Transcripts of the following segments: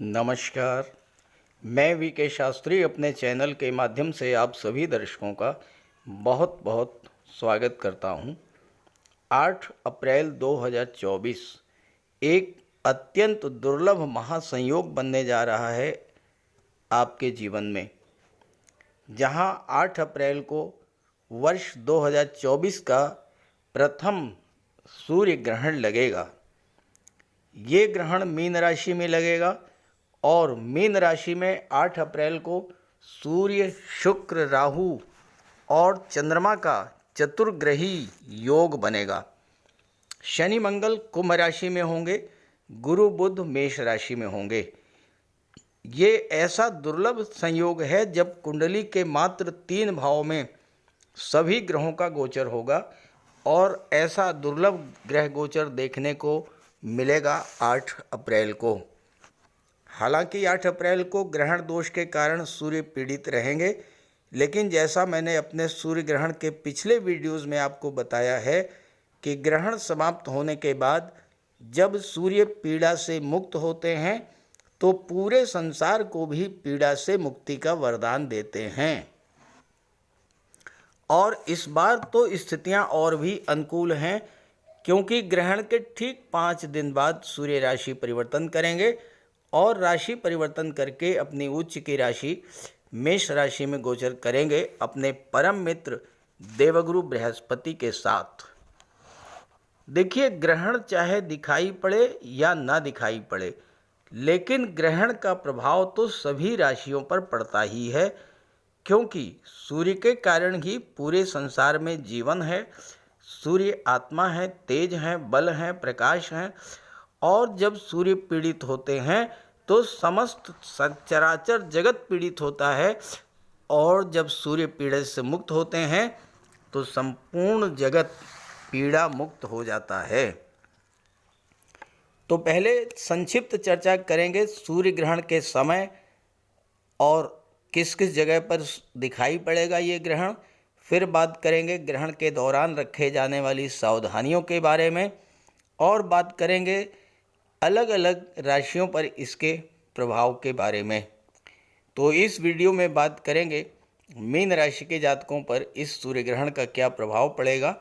नमस्कार। मैं वी के शास्त्री अपने चैनल के माध्यम से आप सभी दर्शकों का बहुत बहुत स्वागत करता हूं। 8 अप्रैल 2024 एक अत्यंत दुर्लभ महासंयोग बनने जा रहा है आपके जीवन में। जहां 8 अप्रैल को वर्ष 2024 का प्रथम सूर्य ग्रहण लगेगा। ये ग्रहण मीन राशि में लगेगा और मीन राशि में 8 अप्रैल को सूर्य, शुक्र, राहु और चंद्रमा का चतुर्ग्रही योग बनेगा। शनि मंगल कुंभ राशि में होंगे, गुरु बुध मेष राशि में होंगे। ये ऐसा दुर्लभ संयोग है जब कुंडली के मात्र 3 भावों में सभी ग्रहों का गोचर होगा और ऐसा दुर्लभ ग्रह गोचर देखने को मिलेगा 8 अप्रैल को। हालांकि 8 अप्रैल को ग्रहण दोष के कारण सूर्य पीड़ित रहेंगे, लेकिन जैसा मैंने अपने सूर्य ग्रहण के पिछले वीडियोस में आपको बताया है कि ग्रहण समाप्त होने के बाद जब सूर्य पीड़ा से मुक्त होते हैं तो पूरे संसार को भी पीड़ा से मुक्ति का वरदान देते हैं। और इस बार तो स्थितियां और भी अनुकूल हैं, क्योंकि ग्रहण के ठीक 5 दिन बाद सूर्य राशि परिवर्तन करेंगे और राशि परिवर्तन करके अपनी उच्च की राशि मेष राशि में गोचर करेंगे अपने परम मित्र देवगुरु बृहस्पति के साथ। देखिए, ग्रहण चाहे दिखाई पड़े या ना दिखाई पड़े, लेकिन ग्रहण का प्रभाव तो सभी राशियों पर पड़ता ही है, क्योंकि सूर्य के कारण ही पूरे संसार में जीवन है। सूर्य आत्मा है, तेज है, बल है, प्रकाश है। और जब सूर्य पीड़ित होते हैं तो समस्त चराचर जगत पीड़ित होता है, और जब सूर्य पीड़ा से मुक्त होते हैं तो संपूर्ण जगत पीड़ा मुक्त हो जाता है। तो पहले संक्षिप्त चर्चा करेंगे सूर्य ग्रहण के समय और किस किस जगह पर दिखाई पड़ेगा ये ग्रहण। फिर बात करेंगे ग्रहण के दौरान रखे जाने वाली सावधानियों के बारे में, और बात करेंगे अलग अलग राशियों पर इसके प्रभाव के बारे में। तो इस वीडियो में बात करेंगे मीन राशि के जातकों पर इस सूर्य ग्रहण का क्या प्रभाव पड़ेगा।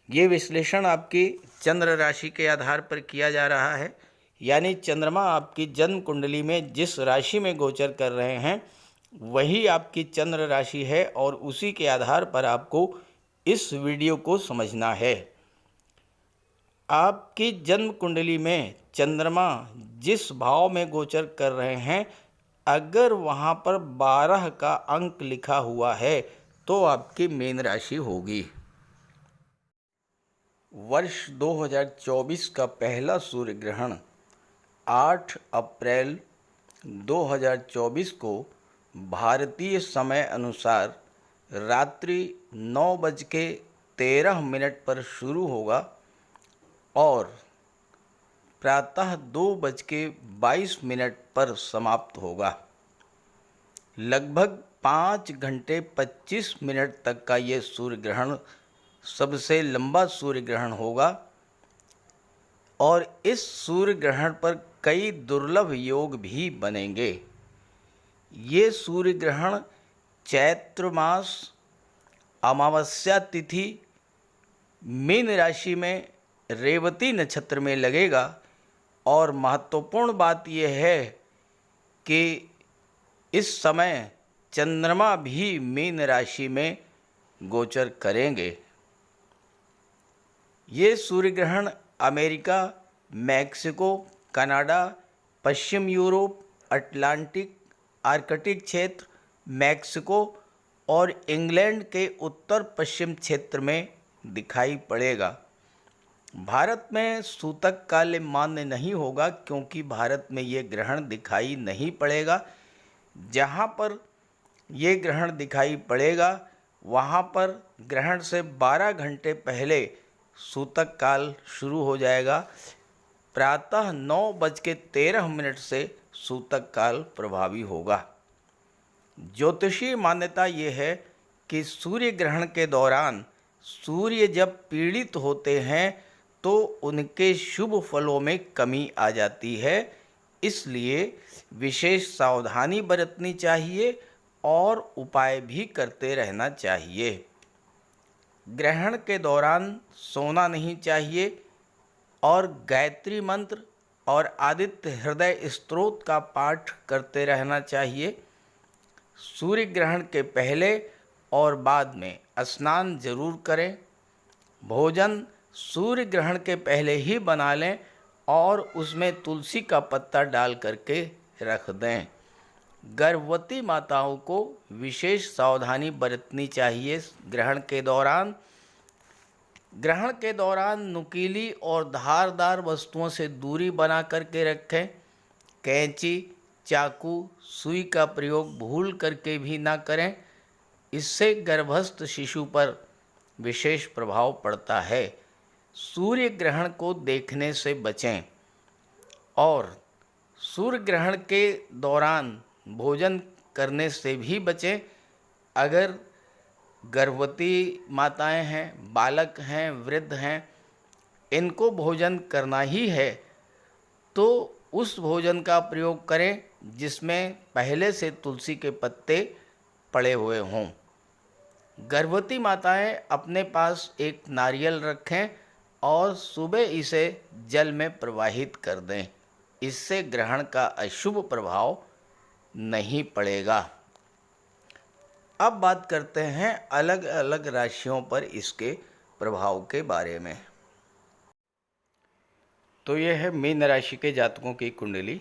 ये विश्लेषण आपकी चंद्र राशि के आधार पर किया जा रहा है, यानी चंद्रमा आपकी जन्म कुंडली में जिस राशि में गोचर कर रहे हैं वही आपकी चंद्र राशि है, और उसी के आधार पर आपको इस वीडियो को समझना है। आपकी जन्म कुंडली में चंद्रमा जिस भाव में गोचर कर रहे हैं, अगर वहाँ पर 12 का अंक लिखा हुआ है तो आपकी मीन राशि होगी। वर्ष 2024 का पहला सूर्य ग्रहण 8 अप्रैल 2024 को भारतीय समय अनुसार रात्रि 9:13 पर शुरू होगा और प्रातः 2:22 पर समाप्त होगा। लगभग 5 घंटे 25 मिनट तक का ये सूर्य ग्रहण सबसे लंबा सूर्य ग्रहण होगा, और इस सूर्य ग्रहण पर कई दुर्लभ योग भी बनेंगे। ये सूर्य ग्रहण चैत्र मास अमावस्या तिथि मीन राशि में रेवती नक्षत्र में लगेगा, और महत्वपूर्ण बात यह है कि इस समय चंद्रमा भी मीन राशि में गोचर करेंगे। ये सूर्य ग्रहण अमेरिका, मैक्सिको, कनाडा, पश्चिम यूरोप, अटलांटिक, आर्कटिक क्षेत्र, मैक्सिको और इंग्लैंड के उत्तर पश्चिम क्षेत्र में दिखाई पड़ेगा। भारत में सूतक काल मान्य नहीं होगा, क्योंकि भारत में ये ग्रहण दिखाई नहीं पड़ेगा। जहाँ पर ये ग्रहण दिखाई पड़ेगा वहाँ पर ग्रहण से 12 घंटे पहले सूतक काल शुरू हो जाएगा। प्रातः 9:13 से सूतक काल प्रभावी होगा। ज्योतिषीय मान्यता ये है कि सूर्य ग्रहण के दौरान सूर्य जब पीड़ित होते हैं तो उनके शुभ फलों में कमी आ जाती है, इसलिए विशेष सावधानी बरतनी चाहिए और उपाय भी करते रहना चाहिए। ग्रहण के दौरान सोना नहीं चाहिए और गायत्री मंत्र और आदित्य हृदय स्तोत्र का पाठ करते रहना चाहिए। सूर्य ग्रहण के पहले और बाद में स्नान जरूर करें। भोजन सूर्य ग्रहण के पहले ही बना लें और उसमें तुलसी का पत्ता डाल करके रख दें। गर्भवती माताओं को विशेष सावधानी बरतनी चाहिए ग्रहण के दौरान नुकीली और धारदार वस्तुओं से दूरी बना करके रखें। कैंची, चाकू, सुई का प्रयोग भूल करके भी ना करें, इससे गर्भस्थ शिशु पर विशेष प्रभाव पड़ता है। सूर्य ग्रहण को देखने से बचें और सूर्य ग्रहण के दौरान भोजन करने से भी बचें। अगर गर्भवती माताएं हैं, बालक हैं, वृद्ध हैं, इनको भोजन करना ही है तो उस भोजन का प्रयोग करें जिसमें पहले से तुलसी के पत्ते पड़े हुए हों। गर्भवती माताएं अपने पास एक नारियल रखें और सुबह इसे जल में प्रवाहित कर दें, इससे ग्रहण का अशुभ प्रभाव नहीं पड़ेगा। अब बात करते हैं अलग अलग राशियों पर इसके प्रभाव के बारे में। तो यह है मीन राशि के जातकों की कुंडली।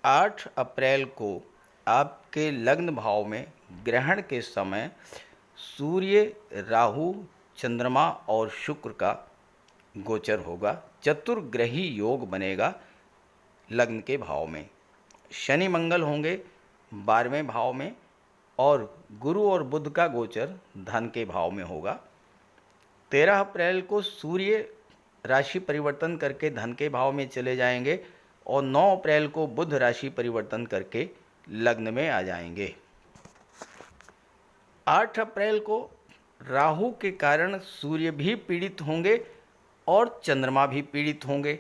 8 अप्रैल को आपके लग्न भाव में ग्रहण के समय सूर्य, राहु, चंद्रमा और शुक्र का गोचर होगा। चतुर्ग्रही योग बनेगा लग्न के भाव में। शनि मंगल होंगे 12वें भाव में और गुरु और बुध का गोचर धन के भाव में होगा। 13 अप्रैल को सूर्य राशि परिवर्तन करके धन के भाव में चले जाएंगे और 9 अप्रैल को बुध राशि परिवर्तन करके लग्न में आ जाएंगे। 8 अप्रैल को राहु के कारण सूर्य भी पीड़ित होंगे और चंद्रमा भी पीड़ित होंगे।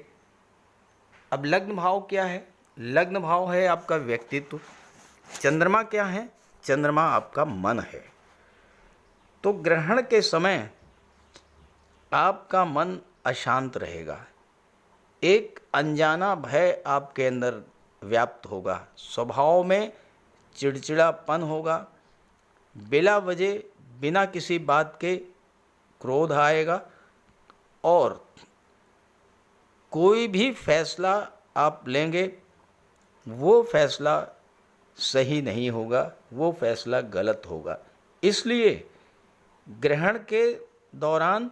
अब लग्न भाव क्या है? लग्न भाव है आपका व्यक्तित्व। चंद्रमा क्या है? चंद्रमा आपका मन है। तो ग्रहण के समय आपका मन अशांत रहेगा, एक अनजाना भय आपके अंदर व्याप्त होगा, स्वभाव में चिड़चिड़ापन होगा, बिला वजह बिना किसी बात के क्रोध आएगा और कोई भी फैसला आप लेंगे वो फैसला सही नहीं होगा, वो फैसला गलत होगा। इसलिए ग्रहण के दौरान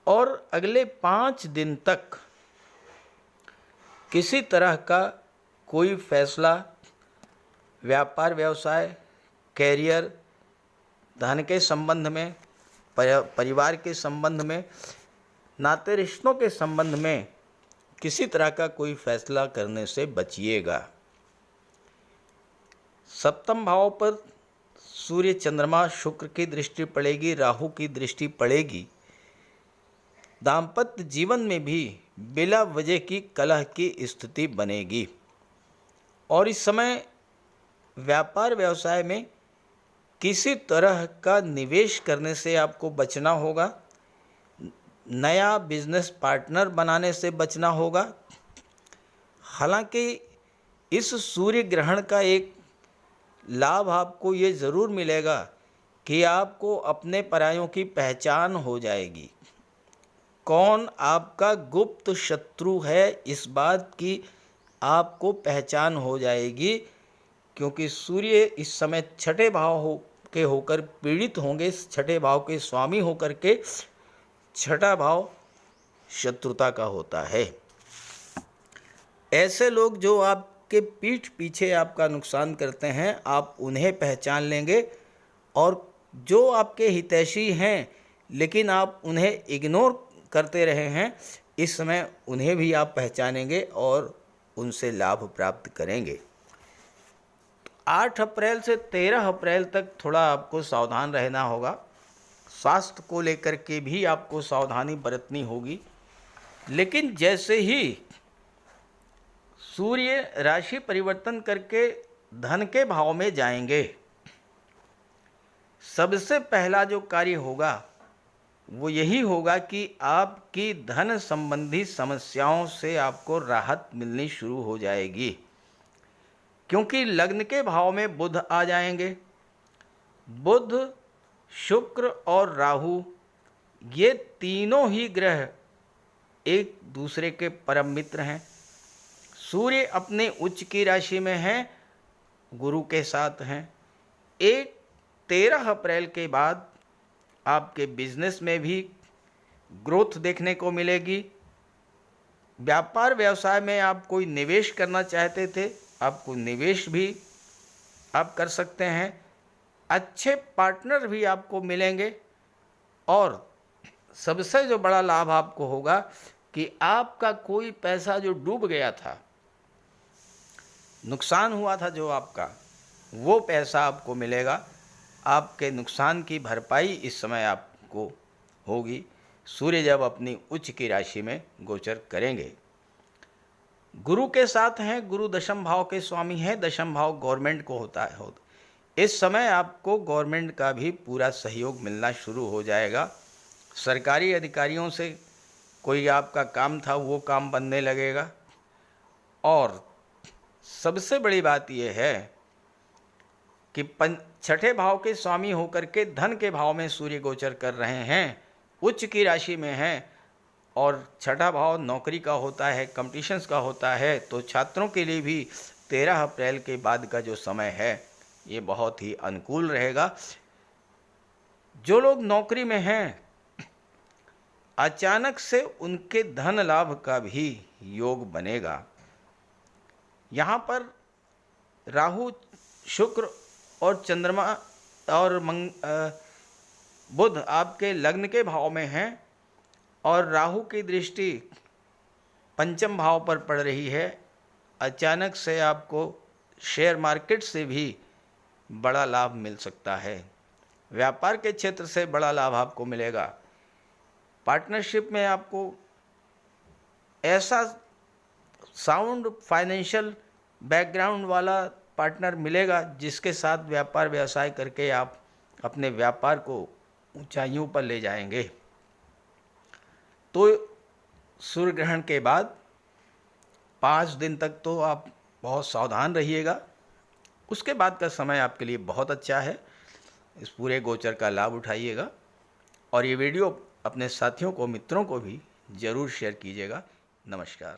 और अगले 5 दिन तक किसी तरह का कोई फैसला व्यापार व्यवसाय, कैरियर, धन के संबंध में, परिवार के संबंध में, नाते रिश्तों के संबंध में किसी तरह का कोई फैसला करने से बचिएगा। सप्तम भाव पर सूर्य, चंद्रमा, शुक्र की दृष्टि पड़ेगी, राहु की दृष्टि पड़ेगी। दाम्पत्य जीवन में भी बिला वजह की कलह की स्थिति बनेगी और इस समय व्यापार व्यवसाय में किसी तरह का निवेश करने से आपको बचना होगा। नया बिजनेस पार्टनर बनाने से बचना होगा। हालांकि इस सूर्य ग्रहण का एक लाभ आपको ये ज़रूर मिलेगा कि आपको अपने परायों की पहचान हो जाएगी। कौन आपका गुप्त शत्रु है इस बात की आपको पहचान हो जाएगी, क्योंकि सूर्य इस समय छठे भाव के होकर पीड़ित होंगे। छठे भाव के स्वामी होकर के छठा भाव शत्रुता का होता है। ऐसे लोग जो आपके पीठ पीछे आपका नुकसान करते हैं, आप उन्हें पहचान लेंगे और जो आपके हितैषी हैं लेकिन आप उन्हें इग्नोर करते रहे हैं, इस समय उन्हें भी आप पहचानेंगे और उनसे लाभ प्राप्त करेंगे। 8 अप्रैल से 13 अप्रैल तक थोड़ा आपको सावधान रहना होगा। स्वास्थ्य को लेकर के भी आपको सावधानी बरतनी होगी। लेकिन जैसे ही सूर्य राशि परिवर्तन करके धन के भाव में जाएंगे। सबसे पहला जो कार्य होगा वो यही होगा कि आपकी धन संबंधी समस्याओं से आपको राहत मिलनी शुरू हो जाएगी, क्योंकि लग्न के भाव में बुध आ जाएंगे। बुध, शुक्र और राहु, ये तीनों ही ग्रह एक दूसरे के परम मित्र हैं। सूर्य अपने उच्च की राशि में हैं, गुरु के साथ हैं। 13 अप्रैल के बाद आपके बिजनेस में भी ग्रोथ देखने को मिलेगी। व्यापार व्यवसाय में आप कोई निवेश करना चाहते थे, आपको निवेश भी आप कर सकते हैं। अच्छे पार्टनर भी आपको मिलेंगे और सबसे जो बड़ा लाभ आपको होगा कि आपका कोई पैसा जो डूब गया था, नुकसान हुआ था जो आपका, वो पैसा आपको मिलेगा। आपके नुकसान की भरपाई इस समय आपको होगी, सूर्य जब अपनी उच्च की राशि में गोचर करेंगे। गुरु के साथ हैं, गुरु दशम भाव के स्वामी हैं। दशम भाव गवर्नमेंट को होता है। इस समय आपको गवर्नमेंट का भी पूरा सहयोग मिलना शुरू हो जाएगा। सरकारी अधिकारियों से कोई आपका काम था वो काम बनने लगेगा। और सबसे बड़ी बात यह है कि छठे भाव के स्वामी होकर के धन के भाव में सूर्य गोचर कर रहे हैं, उच्च की राशि में हैं। और छठा भाव नौकरी का होता है, कॉम्पिटिशन्स का होता है। तो छात्रों के लिए भी 13 अप्रैल के बाद का जो समय है ये बहुत ही अनुकूल रहेगा। जो लोग नौकरी में हैं, अचानक से उनके धन लाभ का भी योग बनेगा। यहाँ पर राहु, शुक्र और चंद्रमा और बुध आपके लग्न के भाव में हैं और राहु की दृष्टि पंचम भाव पर पड़ रही है। अचानक से आपको शेयर मार्केट से भी बड़ा लाभ मिल सकता है। व्यापार के क्षेत्र से बड़ा लाभ आपको मिलेगा। पार्टनरशिप में आपको ऐसा साउंड फाइनेंशियल बैकग्राउंड वाला पार्टनर मिलेगा जिसके साथ व्यापार व्यवसाय करके आप अपने व्यापार को ऊंचाइयों पर ले जाएंगे। तो सूर्य ग्रहण के बाद 5 दिन तक तो आप बहुत सावधान रहिएगा। उसके बाद का समय आपके लिए बहुत अच्छा है। इस पूरे गोचर का लाभ उठाइएगा और ये वीडियो अपने साथियों को, मित्रों को भी ज़रूर शेयर कीजिएगा। नमस्कार।